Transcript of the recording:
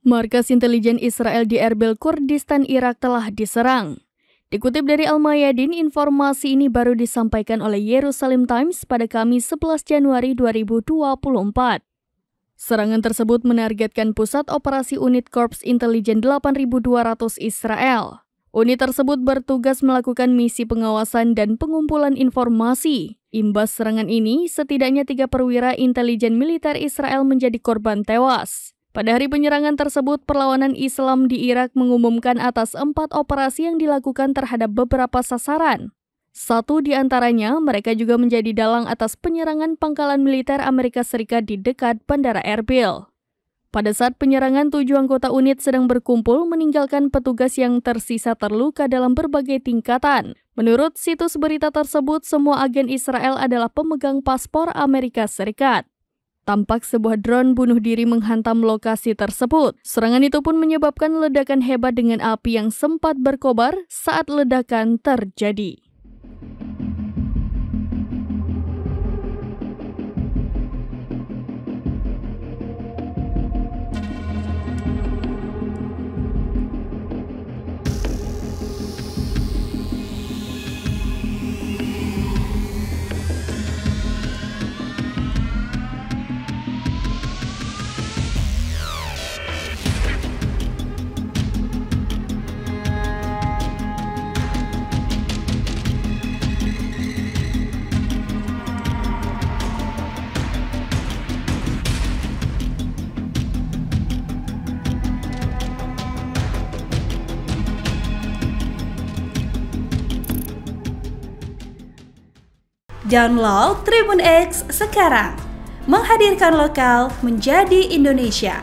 Markas intelijen Israel di Erbil, Kurdistan, Irak telah diserang. Dikutip dari Al-Mayadin, informasi ini baru disampaikan oleh Jerusalem Times pada Kamis 11 Januari 2024. Serangan tersebut menargetkan pusat operasi unit Korps Intelijen 8200 Israel. Unit tersebut bertugas melakukan misi pengawasan dan pengumpulan informasi. Imbas serangan ini, setidaknya 3 perwira intelijen militer Israel menjadi korban tewas. Pada hari penyerangan tersebut, perlawanan Islam di Irak mengumumkan atas 4 operasi yang dilakukan terhadap beberapa sasaran. Satu di antaranya, mereka juga menjadi dalang atas penyerangan pangkalan militer Amerika Serikat di dekat Bandara Erbil. Pada saat penyerangan, 7 anggota unit sedang berkumpul meninggalkan petugas yang tersisa terluka dalam berbagai tingkatan. Menurut situs berita tersebut, semua agen Israel adalah pemegang paspor Amerika Serikat. Tampak sebuah drone bunuh diri menghantam lokasi tersebut. Serangan itu pun menyebabkan ledakan hebat dengan api yang sempat berkobar saat ledakan terjadi. Download Tribun X sekarang, menghadirkan lokal menjadi Indonesia.